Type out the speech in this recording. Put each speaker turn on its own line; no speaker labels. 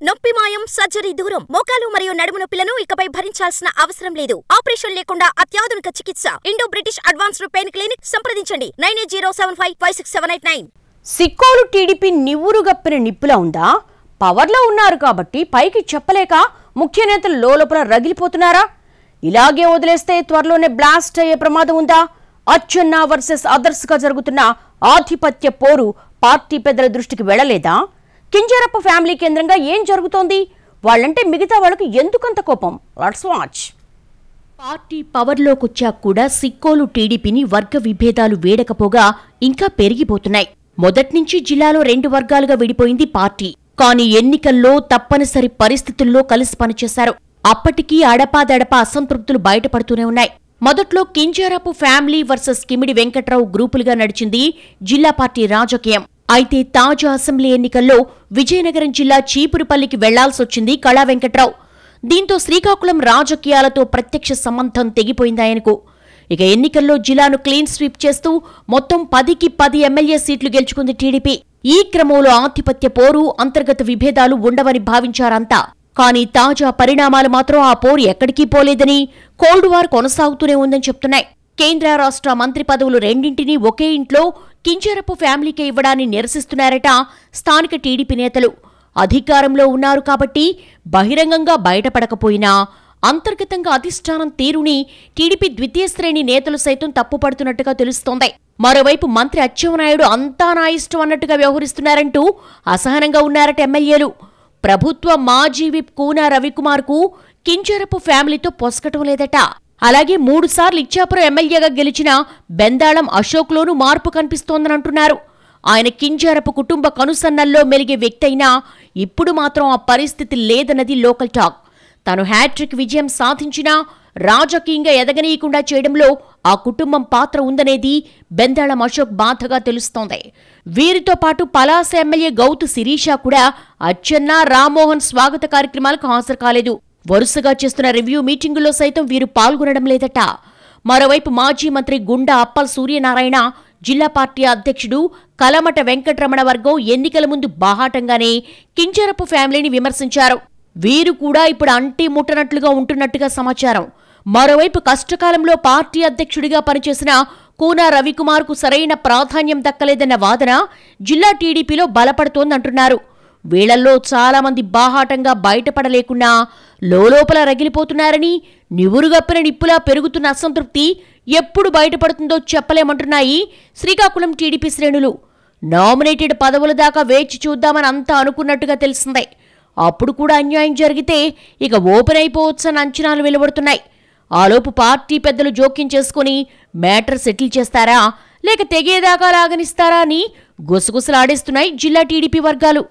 నొప్పి మాయం సర్జరీ దూరం మోకాలు మరియు నడుము నొప్పులను ఇకపై భరించాల్సిన అవసరం లేదు. ఆపరేషన్ లేకుండా అత్యాధునిక చికిత్స Indo British advanced pain clinic సంప్రదించండి 9807556789.
సిక్కోలు టీడీపీ నివ్వురుగప్పిన నిప్పులా ఉందా? పవర్లో ఉన్నారు కాబట్టి పైకి చెప్పలేక ముఖ్య నేతలు లోపల రగిలిపోతున్నారా? ఇలాగే వదిలేస్తే త్వరలోనే బ్లాస్ట్ అయ్యే ప్రమాదం ఉందా? అచ్చెన్న వర్సెస్ అదర్స్ గా జరుగుతున్న ఆధిపత్య పోరు పార్టీ పెద్దల దృష్టికి వెళ్లలేదా? కింజరప్ప ఫ్యామిలీ కేంద్రంగా ఏం జరుగుతోంది? వాళ్ళంటే మిగతా వాళ్ళకు ఎందుకంత కోపం? Let's watch. పార్టీ పవర్లోకొచ్చాక కూడా సిక్కోలు టీడీపీని వర్గ విభేదాలు వేడకపోగా ఇంకా పెరిగిపోతున్నాయి. మొదట్నుంచి జిల్లాలో 2 వర్గాలుగా విడిపోయింది పార్టీ. కానీ ఎన్నికల్లో తప్పనిసరి పరిస్థితుల్లో కలిసి పనిచేశారు. అప్పటికీ అడపాదడపా అసంతృప్తులు బయటపడుతూనే ఉన్నాయి. మొదట్లో కింజరపు ఫ్యామిలీ వర్సెస్ కిమిడి వెంకట్రావు గ్రూపులుగా నడిచింది జిల్లా పార్టీ రాజకీయం. అయితే తాజా అసెంబ్లీ ఎన్నికల్లో విజయనగరం జిల్లా చీపురుపల్లికి వెళ్లాల్సొచ్చింది కళా వెంకట్రావు. దీంతో శ్రీకాకుళం రాజకీయాలతో ప్రత్యక్ష సంబంధం తెగిపోయిందాయనకు. ఇక ఎన్నికల్లో జిల్లాను క్లీన్ స్వీప్ చేస్తూ మొత్తం 10కి 10 ఎమ్మెల్యే సీట్లు గెలుచుకుంది టీడీపీ. ఈ క్రమంలో ఆధిపత్య పోరు, అంతర్గత విభేదాలు ఉండవని భావించారంతా. కానీ తాజా పరిణామాలు మాత్రం ఆ పోరు ఎక్కడికి పోలేదని, కోల్డ్ వార్ కొనసాగుతూనే ఉందని చెప్తున్నాయి. కేంద్ర రాష్ట్ర మంత్రి పదవులు రెండింటినీ ఒకే ఇంట్లో కింజరపు ఫ్యామిలీకే ఇవ్వడాన్ని నిరసిస్తున్నారట స్థానిక టీడీపీ నేతలు. అధికారంలో ఉన్నారు కాబట్టి బహిరంగంగా బయటపడకపోయినా అంతర్గతంగా అధిష్టానం తీరుని టీడీపీ ద్వితీయ శ్రేణి నేతలు సైతం తప్పుపడుతున్నట్టుగా తెలుస్తోంది. మరోవైపు మంత్రి అచ్చెన్నాయుడు అంతా నా ఇష్టం అన్నట్టుగా వ్యవహరిస్తున్నారంటూ అసహనంగా ఉన్నారట ఎమ్మెల్యేలు. ప్రభుత్వ మాజీ విప్ కూన రవికుమార్కు కింజరపు ఫ్యామిలీతో పొసకటం లేదట. అలాగే 3 సార్లు ఇచ్చాపురం ఎమ్మెల్యేగా గెలిచిన బెందాళం అశోక్లోనూ మార్పు కనిపిస్తోందని అంటున్నారు. ఆయన కింజరపు కుటుంబ కనుసన్నల్లో మెలిగే వ్యక్తి అయినా ఇప్పుడు మాత్రం ఆ పరిస్థితి లేదన్నది లోకల్ టాక్. తాను హ్యాట్రిక్ విజయం సాధించినా రాజకీయంగా ఎదగనీయకుండా చేయడంలో ఆ కుటుంబం పాత్ర ఉందనేది బెందాళం అశోక్ బాధగా తెలుస్తోంది. వీరితో పాటు పలాస ఎమ్మెల్యే గౌతు శిరీష కూడా అచ్చెన్న, రామ్మోహన్ స్వాగత కార్యక్రమాలకు హాజరు కాలేదు. వరుసగా చేస్తున్న రివ్యూ మీటింగుల్లో సైతం వీరు పాల్గొనడం లేదట. మరోవైపు మాజీ మంత్రి గుండా అప్పల్ సూర్యనారాయణ, జిల్లా పార్టీ అధ్యక్షుడు కలమట వెంకటరమణ వర్గం ఎన్నికల ముందు బాహాటంగానే కింజరపు ఫ్యామిలీని విమర్శించారు. వీరు కూడా ఇప్పుడు అంటీ ముట్టనట్లుగా ఉంటున్నట్టుగా సమాచారం. మరోవైపు కష్టకాలంలో పార్టీ అధ్యక్షుడిగా పనిచేసిన కూన రవికుమార్కు సరైన ప్రాధాన్యం దక్కలేదన్న వాదన జిల్లా టీడీపీలో బలపడుతోందంటున్నారు. వీళ్లల్లో చాలా మంది బాహాటంగా బయటపడలేకున్నా లోపల రగిలిపోతున్నారని, నివురుగప్పిన నిప్పులా పెరుగుతున్న అసంతృప్తి ఎప్పుడు బయటపడుతుందో చెప్పలేమంటున్నాయి శ్రీకాకుళం టీడీపీ శ్రేణులు. నామినేటెడ్ పదవుల దాకా వేచి చూద్దామని అంతా అనుకున్నట్టుగా తెలిసిందే. అప్పుడు కూడా అన్యాయం జరిగితే ఇక ఓపెన్ అయిపోవచ్చని అంచనాలు వెలువడుతున్నాయి. ఆలోపు పార్టీ పెద్దలు జోక్యం చేసుకుని మ్యాటర్ సెటిల్ చేస్తారా లేక తెగేదాకా లాగనిస్తారా అని గుసగుసలాడేస్తున్నాయి జిల్లా టీడీపీ వర్గాలు.